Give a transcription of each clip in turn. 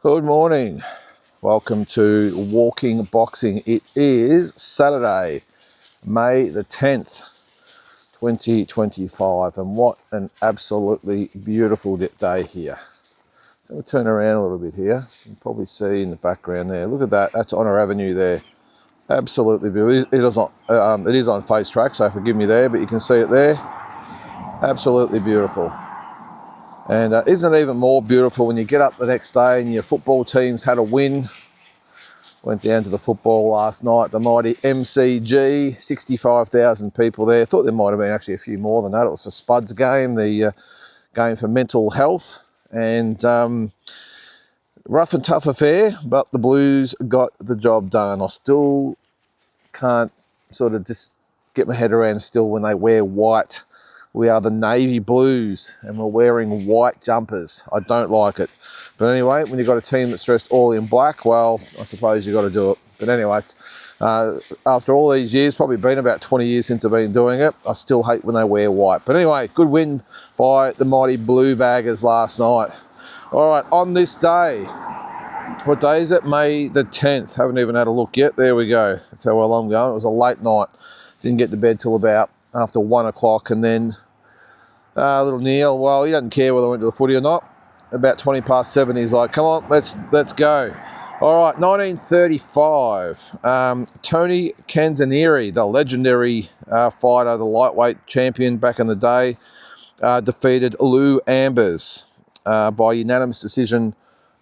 Good morning. Welcome to Walking Boxing. It is Saturday, May the 10th, 2025, and what an absolutely beautiful day here. So we'll turn around a little bit here. You can probably see in the background there. Look at that. That's Honor Avenue there. Absolutely beautiful. It is on face track, so forgive me there, but you can see it there. Absolutely beautiful. And isn't it even more beautiful when you get up the next day and your football team's had a win? Went down to the football last night, the mighty MCG, 65,000 people there. Thought there might have been actually a few more than that. It was for Spud's game, the game for mental health. And rough and tough affair, but the Blues got the job done. I still can't sort of just get my head around still when they wear white. We are the Navy Blues and we're wearing white jumpers. I don't like it. But anyway, when you've got a team that's dressed all in black, well, I suppose you've got to do it. But anyway, after all these years, probably been about 20 years since I've been doing it, I still hate when they wear white. But anyway, good win by the mighty Blue Baggers last night. All right, on this day, what day is it? May the 10th. Haven't even had a look yet. There we go. That's how well I'm going. It was a late night. Didn't get to bed till about after 1 o'clock, and then little Neil, well, he doesn't care whether I went to the footy or not. About 20 past 7, he's like, come on, let's go. All right, 1935, Tony Canzonieri, the legendary fighter, the lightweight champion back in the day, defeated Lou Ambers by unanimous decision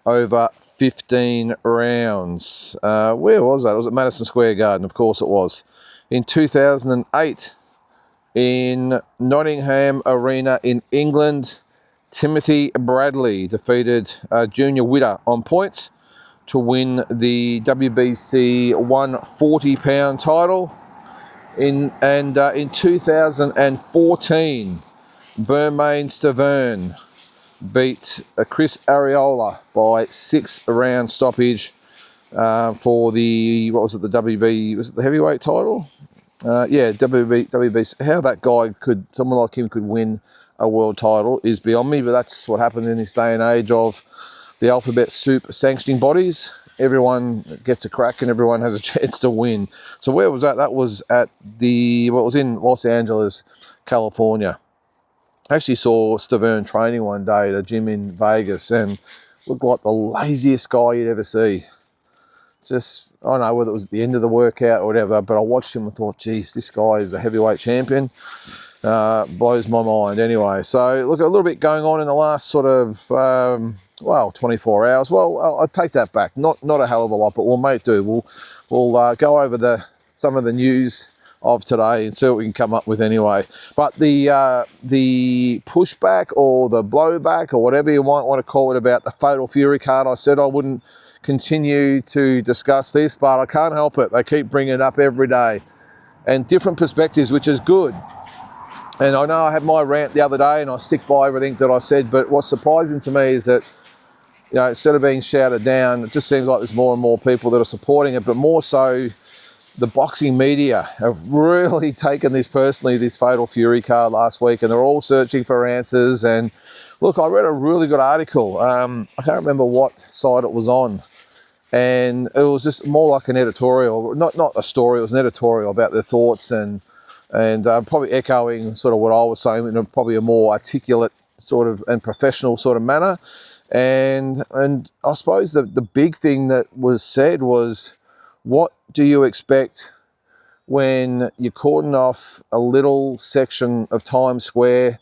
over 15 rounds. Where was that? It was at Madison Square Garden, of course it was. In 2008, in Nottingham Arena in England, Timothy Bradley defeated Junior Witter on points to win the WBC 140-pound title. In 2014, Bermain Stavern beat Chris Arreola by 6-round stoppage for the, what was it, the WB, was it the heavyweight title? WBC. How that guy someone like him could win a world title is beyond me, but that's what happens in this day and age of the alphabet soup sanctioning bodies. Everyone gets a crack and everyone has a chance to win. So where was that? That was at it was in Los Angeles, California. I actually saw Stavern training one day at a gym in Vegas and looked like the laziest guy you'd ever see. Just, I don't know whether it was at the end of the workout or whatever, but I watched him and thought, geez, this guy is a heavyweight champion. Blows my mind anyway. So, look, a little bit going on in the last sort of, 24 hours. Well, I'll take that back. Not a hell of a lot, but we'll make do. We'll go over some of the news of today and see what we can come up with anyway. But the pushback or the blowback or whatever you might want to call it about the Fatal Fury card, I said I wouldn't continue to discuss this, but I can't help it. They keep bringing it up every day and different perspectives, which is good. And I know I had my rant the other day and I stick by everything that I said, but what's surprising to me is that, you know, instead of being shouted down, it just seems like there's more and more people that are supporting it, but more so the boxing media have really taken this personally, this Fatal Fury card last week, and they're all searching for answers. And look, I read a really good article. I can't remember what site it was on. And it was just more like an editorial, not a story, it was an editorial about their thoughts and probably echoing sort of what I was saying in probably a more articulate sort of and professional sort of manner. And I suppose the big thing that was said was, what do you expect when you cordon off a little section of Times Square,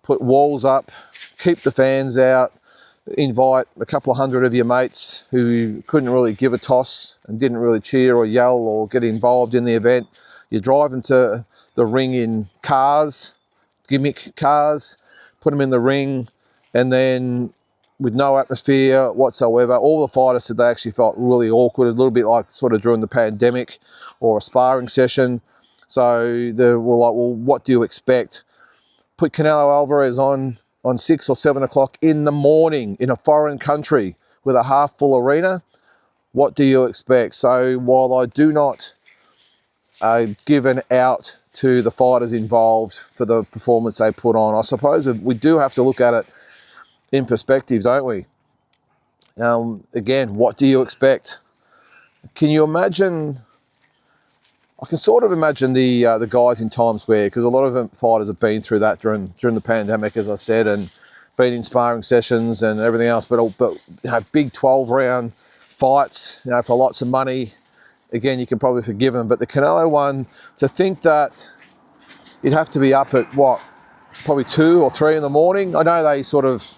put walls up, keep the fans out, invite a couple of hundred of your mates who couldn't really give a toss and didn't really cheer or yell or get involved in the event. You drive them to the ring in cars, gimmick cars, put them in the ring, and then with no atmosphere whatsoever. All the fighters said they actually felt really awkward, a little bit like sort of during the pandemic or a sparring session. So they were like, well, what do you expect? Put Canelo Alvarez on 6 or 7 o'clock in the morning in a foreign country with a half full arena. What do you expect? So while I do not give an out to the fighters involved for the performance they put on, I suppose we do have to look at it in perspective, don't we? Again, what do you expect? Can you imagine? I can sort of imagine the guys in Times Square, because a lot of them fighters have been through that during the pandemic, as I said, and been in sparring sessions and everything else. But big 12-round fights, for lots of money. Again, you can probably forgive them. But the Canelo one, to think that you'd have to be up at probably 2 or 3 in the morning. I know they sort of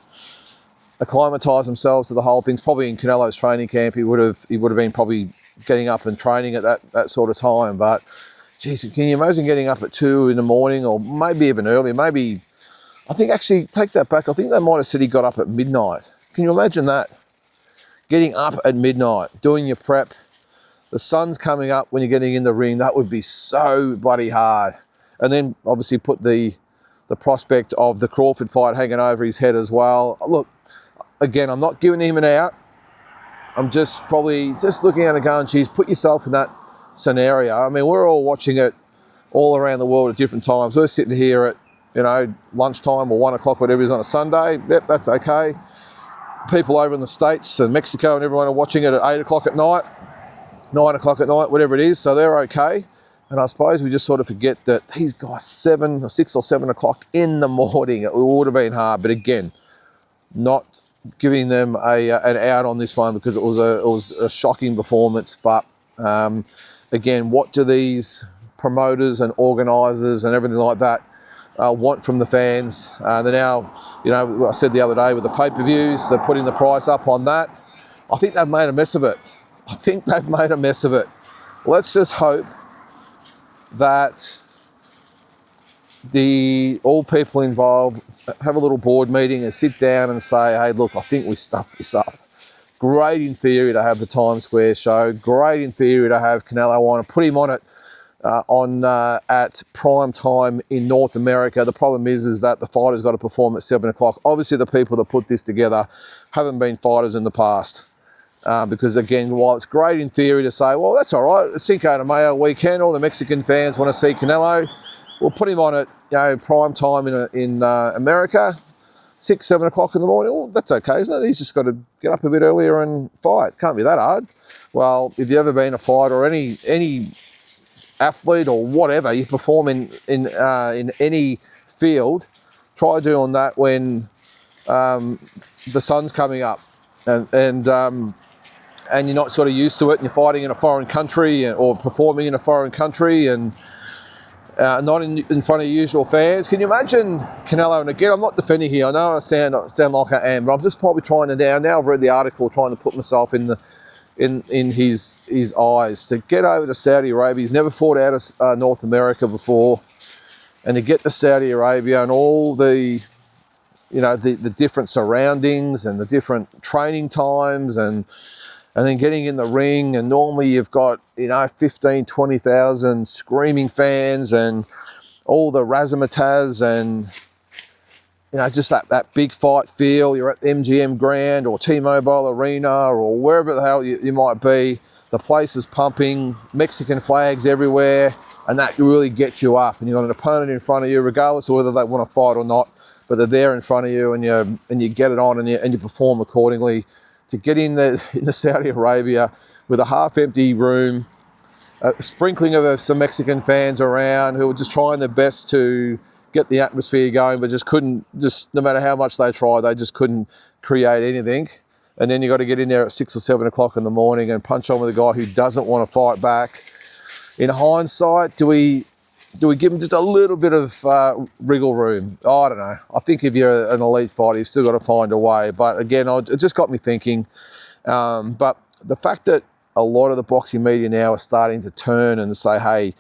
acclimatise themselves to the whole thing. Probably in Canelo's training camp, he would have been probably getting up and training at that sort of time. But geez, can you imagine getting up at 2 in the morning, or maybe even earlier? Maybe, I think, actually take that back. I think they might have said he got up at midnight. Can you imagine that? Getting up at midnight, doing your prep. The sun's coming up when you're getting in the ring. That would be so bloody hard. And then obviously put the prospect of the Crawford fight hanging over his head as well. Look, again, I'm not giving him an out. I'm just looking at it going, geez, put yourself in that scenario. I mean, we're all watching it all around the world at different times. We're sitting here at, lunchtime or 1 o'clock, whatever it is on a Sunday. Yep, that's okay. People over in the States and Mexico and everyone are watching it at 8 o'clock at night, 9 o'clock at night, whatever it is. So they're okay. And I suppose we just sort of forget that these guys, 6 or 7 o'clock in the morning, it would have been hard. But again, not giving them an out on this one, because it was a shocking performance. But again, what do these promoters and organisers and everything like that want from the fans? They're now, I said the other day with the pay-per-views, they're putting the price up on that. I think they've made a mess of it. Let's just hope that all people involved have a little board meeting and sit down and say, hey, look, I think we stuffed this up. Great in theory to have the Times Square show. Great in theory to have Canelo on and put him on it at prime time in North America. The problem is that the fighter's got to perform at 7 o'clock. Obviously, the people that put this together haven't been fighters in the past. Because again, while it's great in theory to say, well, that's all right, it's Cinco de Mayo weekend, all the Mexican fans want to see Canelo, we'll put him on at prime time in America, 6, 7 o'clock in the morning. Well, that's okay, isn't it? He's just got to get up a bit earlier and fight. Can't be that hard. Well, if you've ever been a fighter or any athlete or whatever, you perform in any field, try doing that when the sun's coming up and you're not sort of used to it, and you're fighting in a foreign country or performing in a foreign country and not in front of your usual fans. Can you imagine Canelo? And again, I'm not defending here. I know I sound like I am, but I'm just probably trying to now I've read the article, trying to put myself in his eyes, to get over to Saudi Arabia. He's never fought out of North America before, and to get to Saudi Arabia and all the different surroundings and the different training times and then getting in the ring, and normally you've got 15, 20,000 screaming fans and all the razzmatazz and just that big fight feel. You're at the MGM Grand or T-Mobile Arena or wherever the hell you might be. The place is pumping, Mexican flags everywhere, and that really gets you up. And you've got an opponent in front of you, regardless of whether they want to fight or not, but they're there in front of you, and you get it on and you perform accordingly. To get into Saudi Arabia with a half-empty room, a sprinkling of some Mexican fans around who were just trying their best to get the atmosphere going, but no matter how much they tried, they just couldn't create anything. And then you got to get in there at 6 or 7 o'clock in the morning and punch on with a guy who doesn't want to fight back. In hindsight, do we give him just a little bit of wriggle room? I don't know. I think if you're an elite fighter, you've still got to find a way. But again, it just got me thinking. But the fact that a lot of the boxing media now are starting to turn and say, hey,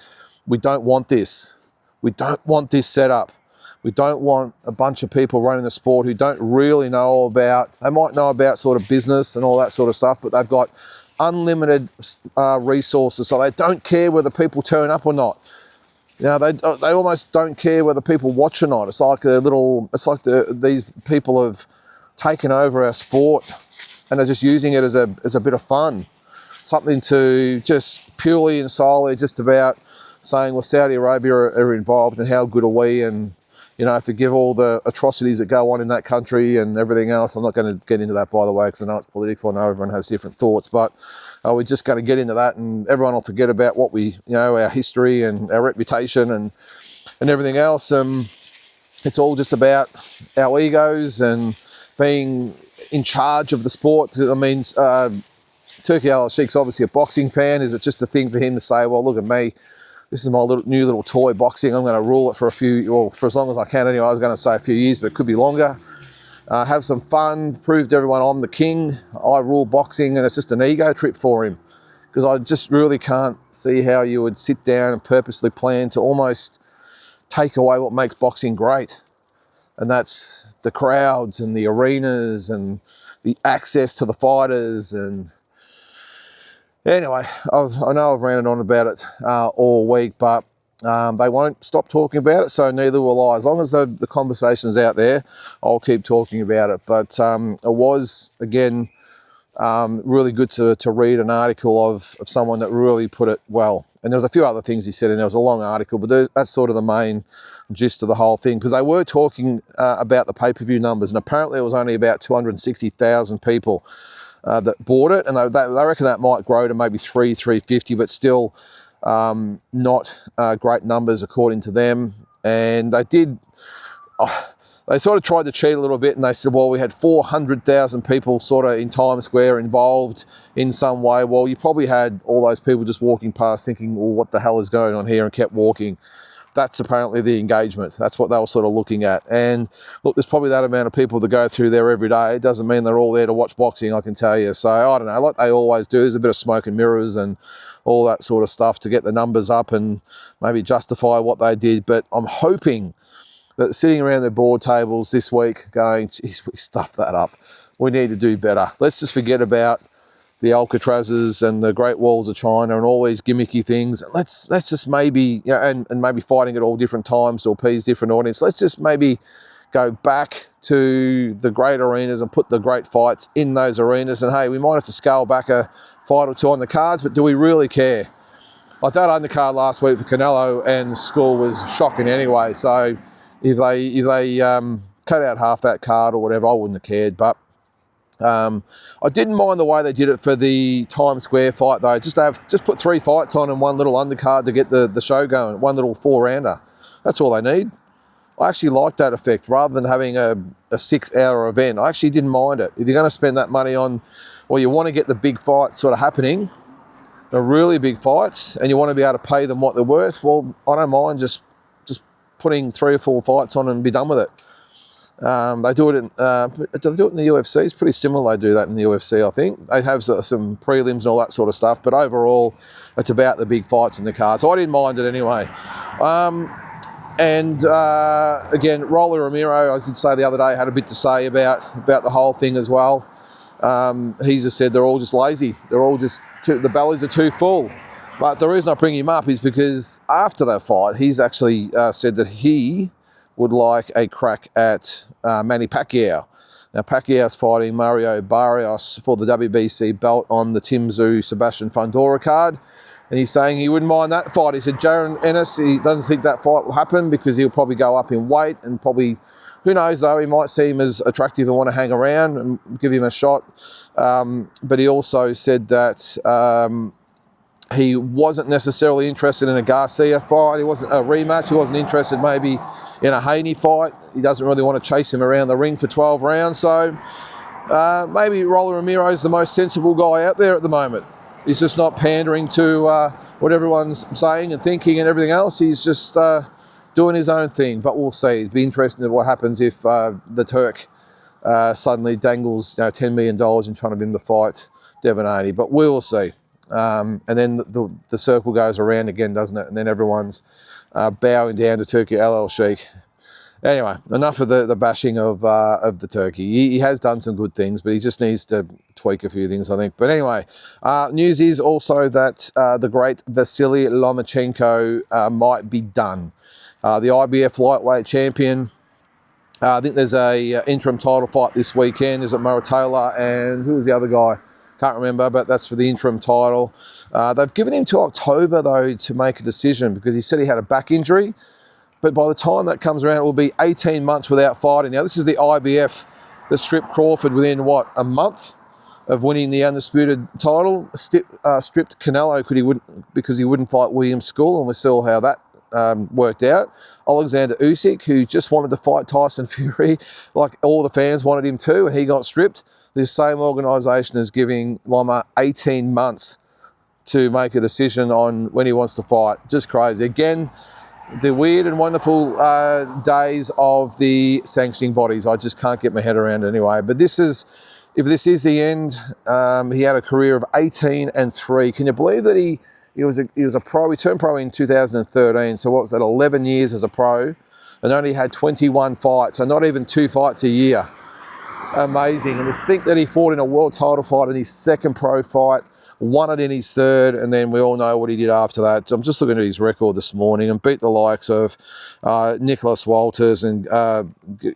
we don't want this. We don't want this setup. We don't want a bunch of people running the sport who don't really know they might know about sort of business and all that sort of stuff, but they've got unlimited resources, so they don't care whether people turn up or not. They almost don't care whether people watch or not. It's like these people have taken over our sport and are just using it as a bit of fun, something to just purely and solely just about saying, well, Saudi Arabia are involved and how good are we, and forgive all the atrocities that go on in that country and everything else. I'm not going to get into that, by the way, because I know it's political. I know everyone has different thoughts, but we're just going to get into that, and everyone will forget about what our history and our reputation and everything else. It's all just about our egos and being in charge of the sport. I mean, Turki Al Sheikh's obviously a boxing fan. Is it just a thing for him to say, well, look at me, this is my new little toy boxing, I'm going to rule it for as long as I can anyway. I was going to say a few years, but it could be longer. Have some fun, prove to everyone I'm the king, I rule boxing, and it's just an ego trip for him. Because I just really can't see how you would sit down and purposely plan to almost take away what makes boxing great. And that's the crowds and the arenas and the access to the fighters. And anyway, I know I've ranted on about it all week, but they won't stop talking about it, so neither will I. As long as the conversation's out there, I'll keep talking about it. But it was, again, really good to read an article of someone that really put it well. And there was a few other things he said, and there was a long article, but that's sort of the main gist of the whole thing, because they were talking about the pay-per-view numbers, and apparently it was only about 260,000 people that bought it, and they reckon that might grow to maybe 350, but still not great numbers according to them. And they did... they sort of tried to cheat a little bit, and they said, well, we had 400,000 people sort of in Times Square involved in some way. Well, you probably had all those people just walking past thinking, well, what the hell is going on here, and kept walking. That's apparently the engagement. That's what they were sort of looking at. And look, there's probably that amount of people that go through there every day. It doesn't mean they're all there to watch boxing, I can tell you. So I don't know, like they always do, there's a bit of smoke and mirrors and all that sort of stuff to get the numbers up and maybe justify what they did. But I'm hoping that sitting around their board tables this week going, geez, we stuffed that up. We need to do better. Let's just forget about the Alcatrazes and the Great Walls of China and all these gimmicky things. Let's just maybe, and maybe fighting at all different times to appease different audience. Let's just maybe go back to the great arenas and put the great fights in those arenas. And hey, we might have to scale back a fight or two on the cards, but do we really care? Like that undercard last week for Canelo and School was shocking anyway. So if they cut out half that card or whatever, I wouldn't have cared. But I didn't mind the way they did it for the Times Square fight though. Just put 3 fights on and one little undercard to get the show going. One little 4-rounder. That's all they need. I actually like that effect rather than having a 6-hour event. I actually didn't mind it. If you're going to spend that money on, or you want to get the big fight sort of happening, the really big fights, and you want to be able to pay them what they're worth, well, I don't mind just putting 3 or 4 fights on and be done with it. They do it in the UFC? It's pretty similar. They do that in the UFC, I think. They have some prelims and all that sort of stuff, but overall, it's about the big fights in the card. So I didn't mind it anyway. Again, Rolly Romero, I did say the other day, had a bit to say about the whole thing as well. He just said they're all just lazy. They're all just the bellies are too full. But the reason I bring him up is because after that fight, he's actually said that he would like a crack at Manny Pacquiao. Now, Pacquiao's fighting Mario Barrios for the WBC belt on the Tim Tszyu Sebastian Fundora card. And he's saying he wouldn't mind that fight. He said Jaron Ennis, he doesn't think that fight will happen because he'll probably go up in weight and probably, who knows though, he might see him as attractive and want to hang around and give him a shot. But he also said that he wasn't necessarily interested in a Garcia fight. He wasn't a rematch. He wasn't interested maybe in a Haney fight. He doesn't really want to chase him around the ring for 12 rounds. So maybe Rolly Romero is the most sensible guy out there at the moment. He's just not pandering to what everyone's saying and thinking and everything else. He's just doing his own thing. But we'll see. It'd be interesting to what happens if the Turk suddenly dangles $10 million in front of him to fight Devin Haney. But we will see. And then the circle goes around again, doesn't it? And then everyone's bowing down to Turki Al Sheikh. Anyway, enough of the bashing of the Turkey. He has done some good things, but he just needs to tweak a few things, I think. But anyway, news is also that the great Vasily Lomachenko might be done. The IBF lightweight champion. I think there's a interim title fight this weekend. There's Maratala and who was the other guy? Can't remember, but that's for the interim title. They've given him till October, though, to make a decision because he said he had a back injury. But by the time that comes around, it will be 18 months without fighting. Now, this is the IBF that stripped Crawford within, what, a month of winning the undisputed title. Stripped Canelo because he wouldn't fight William School, and we saw how that worked out. Alexander Usyk, who just wanted to fight Tyson Fury, like all the fans wanted him to, and he got stripped. This same organisation is giving Loma 18 months to make a decision on when he wants to fight. Just crazy. Again, the weird and wonderful days of the sanctioning bodies. I just can't get my head around it anyway. But if this is the end, he had a career of 18-3. Can you believe that he was a pro? He turned pro in 2013. So what was that? 11 years as a pro, and only had 21 fights. So not even 2 fights a year. Amazing. And to think that he fought in a world title fight in his second pro fight, won it in his third, and then we all know what he did after that. I'm just looking at his record this morning and beat the likes of Nicholas Walters and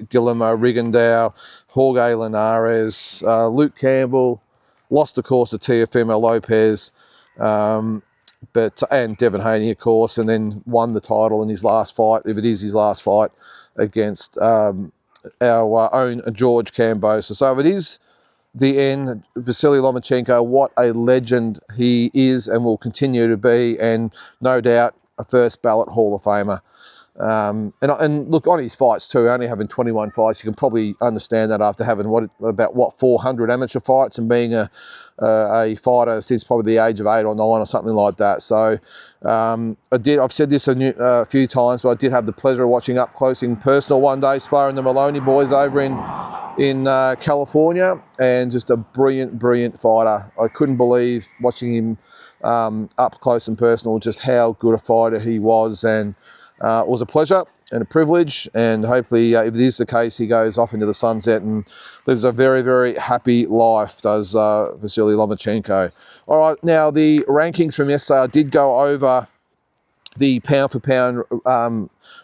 Guillermo Rigondeaux, Jorge Linares, Luke Campbell, lost, of course, to Teofimo Lopez, and Devin Haney, of course, and then won the title in his last fight, if it is his last fight, against our own George Kambosos. So if it is the end, Vasily Lomachenko, what a legend he is and will continue to be, and no doubt a first ballot Hall of Famer. And look, on his fights too, only having 21 fights, you can probably understand that after having about 400 amateur fights and being a fighter since probably the age of 8 or 9 or something like that. So I've said this a few times, but I did have the pleasure of watching up close and personal one day, sparring the Maloney boys over in California, and just a brilliant fighter. I couldn't believe watching him up close and personal, just how good a fighter he was, and it was a pleasure and a privilege, and hopefully if it is the case, he goes off into the sunset and lives a very, very happy life, does Vasily Lomachenko. All right, now the rankings from yesterday, I did go over the pound for pound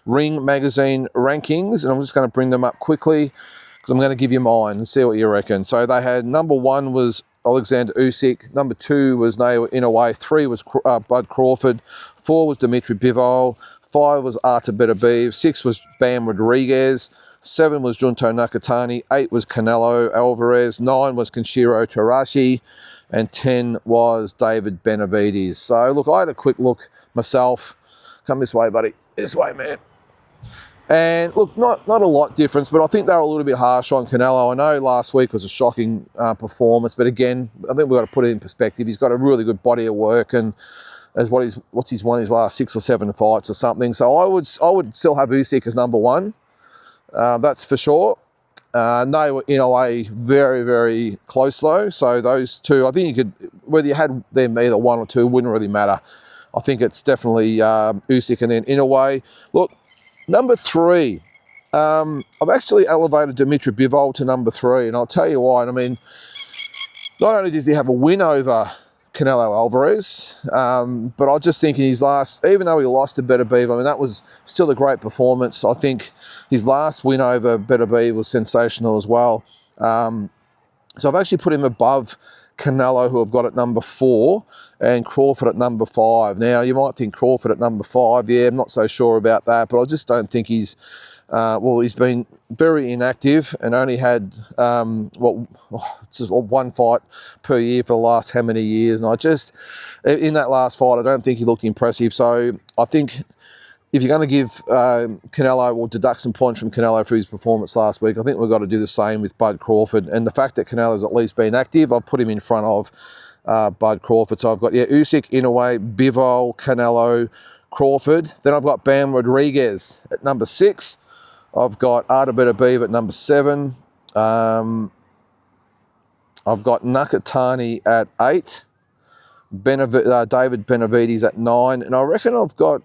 Ring Magazine rankings, and I'm just going to bring them up quickly because I'm going to give you mine and see what you reckon. So they had number 1 was Alexander Usyk, number 2 was Naoya Inoue, 3 was Bud Crawford, 4 was Dimitri Bivol, 5 was Artur Beterbiev, 6 was Bam Rodriguez, 7 was Junto Nakatani, 8 was Canelo Alvarez, 9 was Kenshiro Terashi, and 10 was David Benavides. So look, I had a quick look myself. Come this way, buddy. This way, man. And look, not a lot difference, but I think they were a little bit harsh on Canelo. I know last week was a shocking performance, but again, I think we've got to put it in perspective. He's got a really good body of work, and as what's he's won his last 6 or 7 fights or something. So I would still have Usyk as number 1. That's for sure. They were in a way very, very close though. So those two, I think you could, whether you had them either 1 or 2, wouldn't really matter. I think it's definitely Usyk and then Inoue. Look, number 3, I've actually elevated Dimitri Bivol to number 3, and I'll tell you why. I mean, not only does he have a win over Canelo Alvarez, but I just think in his last, even though he lost to Beterbiev, I mean, that was still a great performance. I think his last win over Beterbiev was sensational as well. So I've actually put him above Canelo, who I've got at number 4, and Crawford at number 5. Now, you might think Crawford at number 5, yeah, I'm not so sure about that, but I just don't think he's he's been very inactive and only had just 1 fight per year for the last how many years. And I just, in that last fight, I don't think he looked impressive. So I think if you're going to give Canelo, or deduct some points from Canelo for his performance last week, I think we've got to do the same with Bud Crawford. And the fact that Canelo's at least been active, I've put him in front of Bud Crawford. So I've got, Usyk, Inoue, Bivol, Canelo, Crawford. Then I've got Bam Rodriguez at number 6. I've got Artur Beterbiev at number 7. I've got Nakatani at 8. David Benavides at 9. And I reckon I'm going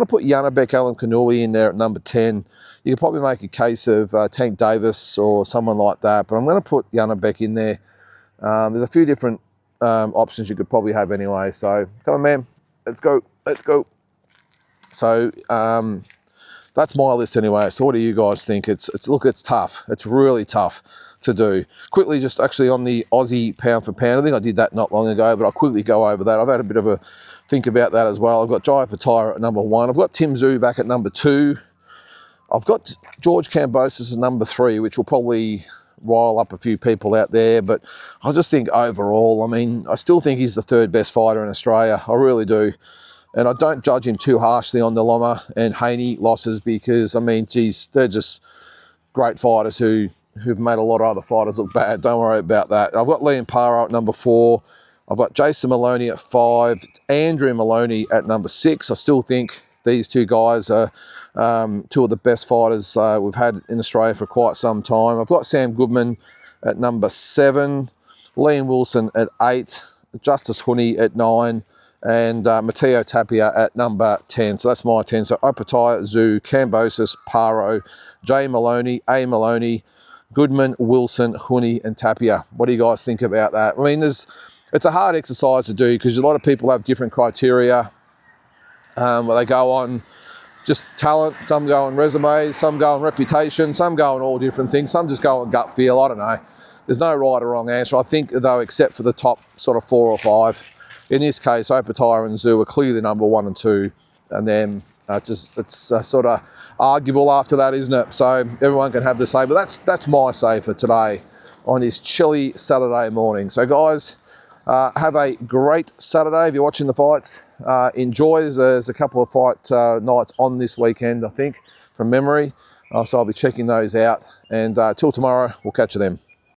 to put Janibek Alimkhanuly in there at number 10. You could probably make a case of Tank Davis or someone like that, but I'm going to put Janibek in there. There's a few different options you could probably have anyway. So come on, man. Let's go. So, that's my list anyway. So what do you guys think? Look, it's tough. It's really tough to do. Quickly, just actually on the Aussie pound for pound, I think I did that not long ago, but I'll quickly go over that. I've had a bit of a think about that as well. I've got Jai Pataya at number 1. I've got Tim Tszyu back at number 2. I've got George Kambosos at number 3, which will probably rile up a few people out there, but I just think overall, I mean, I still think he's the 3rd best fighter in Australia. I really do. And I don't judge him too harshly on the Loma and Haney losses because, I mean, geez, they're just great fighters who've made a lot of other fighters look bad. Don't worry about that. I've got Liam Paro at number 4. I've got Jason Maloney at 5. Andrew Maloney at number 6. I still think these two guys are 2 of the best fighters we've had in Australia for quite some time. I've got Sam Goodman at number 7. Liam Wilson at 8. Justice Huni at 9. And Matteo Tapia at number 10. So that's my 10. So Opetaia, Tszyu, Kambosos, Paro, Jay Maloney, A. Maloney, Goodman, Wilson, Huni, and Tapia. What do you guys think about that? I mean, it's a hard exercise to do because a lot of people have different criteria where they go on just talent, some go on resumes, some go on reputation, some go on all different things, some just go on gut feel. I don't know. There's no right or wrong answer. I think, though, except for the top sort of 4 or 5, in this case, Opetaia and Tszyu are clearly number 1 and 2, and then it's sort of arguable after that, isn't it? So everyone can have the say, but that's my say for today on this chilly Saturday morning. So guys, have a great Saturday. If you're watching the fights, enjoy. There's a couple of fight nights on this weekend, I think, from memory. So I'll be checking those out. And till tomorrow, we'll catch you then.